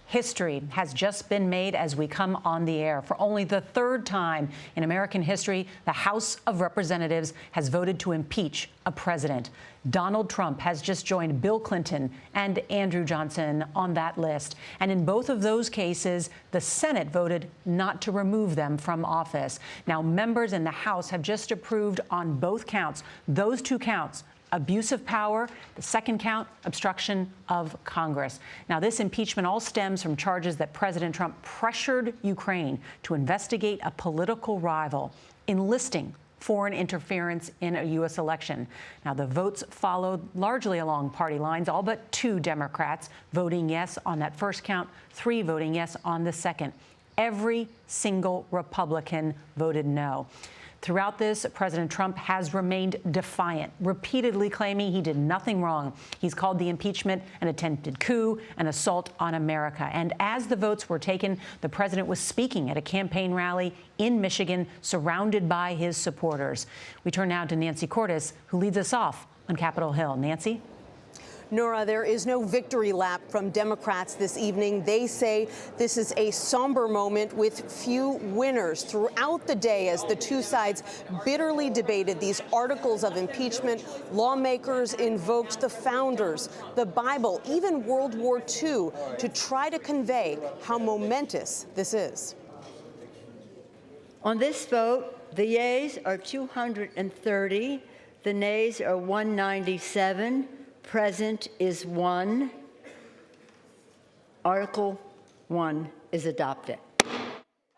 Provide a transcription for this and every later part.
History has just been made as we come on the air. For only the third time in American history, the House of Representatives has voted to impeach a president. Donald Trump has just joined Bill Clinton and Andrew Johnson on that list. And in both of those cases, the Senate voted not to remove them from office. Now, members in the House have just approved on both counts, those two counts, abuse of power, the second count, obstruction of Congress. Now, this impeachment all stems from charges that President Trump pressured Ukraine to investigate a political rival, enlisting foreign interference in a U.S. election. Now, the votes followed largely along party lines, all but 2 Democrats voting yes on that first count, 3 voting yes on the second. Every single Republican voted no. Throughout this, President Trump has remained defiant, repeatedly claiming he did nothing wrong. He's called the impeachment an attempted coup, an assault on America. And as the votes were taken, the president was speaking at a campaign rally in Michigan, surrounded by his supporters. We turn now to Nancy Cordes, who leads us off on Capitol Hill. Nancy? Nora, there is no victory lap from Democrats this evening. They say this is a somber moment with few winners. Throughout the day, as the two sides bitterly debated these articles of impeachment, lawmakers invoked the founders, the Bible, even World War II to try to convey how momentous this is. On this vote, the yeas are 230, the nays are 197. Present is 1. Article 1 is adopted.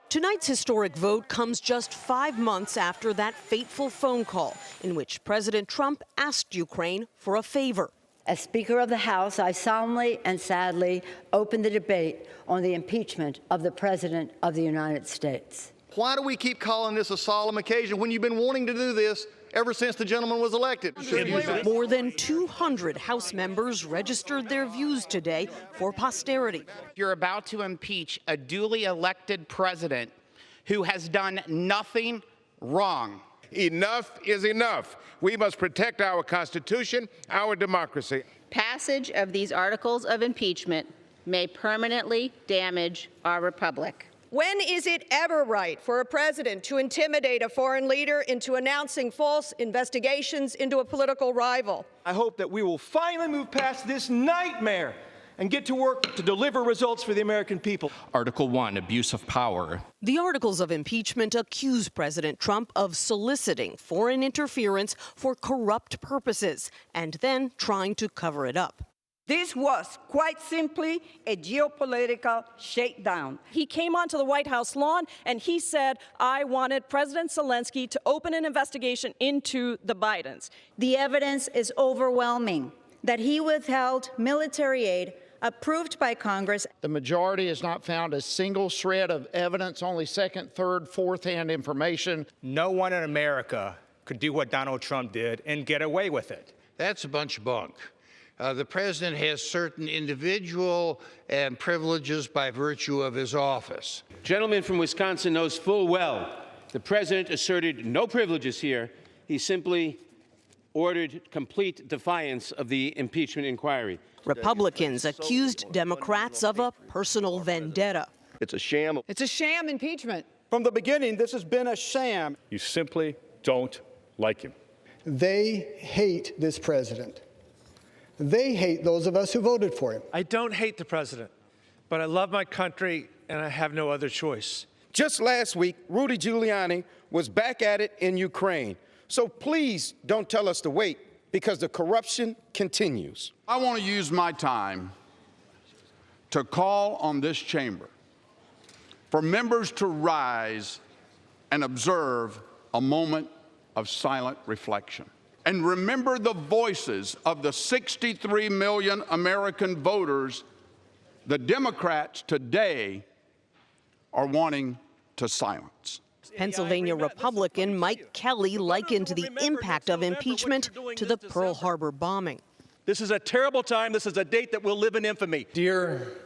Tonight's historic vote comes just 5 months after that fateful phone call in which President Trump asked Ukraine for a favor. As Speaker of the House, I solemnly and sadly open the debate on the impeachment of the President of the United States. Why do we keep calling this a solemn occasion when you've been wanting to do this ever since the gentleman was elected? More than 200 House members registered their views today for posterity. You're about to impeach a duly elected president who has done nothing wrong. Enough is enough. We must protect our Constitution, our democracy. Passage of these articles of impeachment may permanently damage our republic. When is it ever right for a president to intimidate a foreign leader into announcing false investigations into a political rival? I hope that we will finally move past this nightmare and get to work to deliver results for the American people. Article 1, abuse of power. The articles of impeachment accuse President Trump of soliciting foreign interference for corrupt purposes and then trying to cover it up. This was quite simply a geopolitical shakedown. He came onto the White House lawn and he said, I wanted President Zelensky to open an investigation into the Bidens. The evidence is overwhelming that he withheld military aid approved by Congress. The majority has not found a single shred of evidence, only second, third, fourth-hand information. No one in America could do what Donald Trump did and get away with it. That's a bunch of bunk. The president has certain individual and privileges by virtue of his office. Gentleman from Wisconsin knows full well the president asserted no privileges here. He simply ordered complete defiance of the impeachment inquiry. Republicans accused Democrats of a personal vendetta. It's a sham. It's a sham impeachment. From the beginning, this has been a sham. You simply don't like him. They hate this president. They hate those of us who voted for him. I don't hate the president, but I love my country and I have no other choice. Just last week, Rudy Giuliani was back at it in Ukraine. So please don't tell us to wait, because the corruption continues. I want to use my time to call on this chamber for members to rise and observe a moment of silent reflection. And remember the voices of the 63 million American voters the Democrats today are wanting to silence. Pennsylvania Republican Mike Kelly likened the impact of impeachment to the Pearl Harbor bombing. This is a terrible time. This is a date that will live in infamy. Dear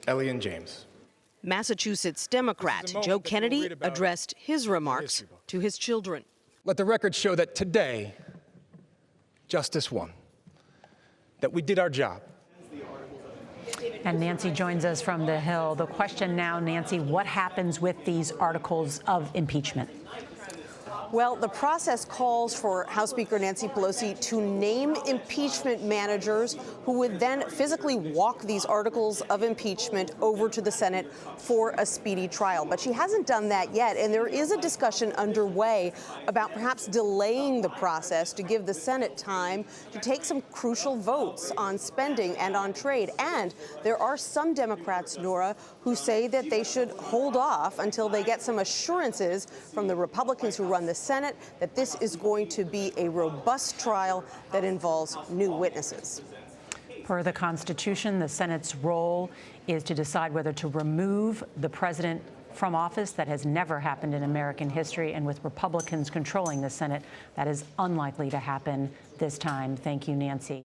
Ellie and James, Massachusetts Democrat Joe Kennedy addressed his remarks to his children. Let the record show that today, justice won, that we did our job. And Nancy joins us from the Hill. The question now, Nancy, what happens with these articles of impeachment? Well, the process calls for House Speaker Nancy Pelosi to name impeachment managers who would then physically walk these articles of impeachment over to the Senate for a speedy trial. But she hasn't done that yet, and there is a discussion underway about perhaps delaying the process to give the Senate time to take some crucial votes on spending and on trade. And there are some Democrats, Nora, who say that they should hold off until they get some assurances from the Republicans who run the Senate that this is going to be a robust trial that involves new witnesses. Per the Constitution, the Senate's role is to decide whether to remove the president from office. That has never happened in American history, and with Republicans controlling the Senate, that is unlikely to happen this time. Thank you, Nancy.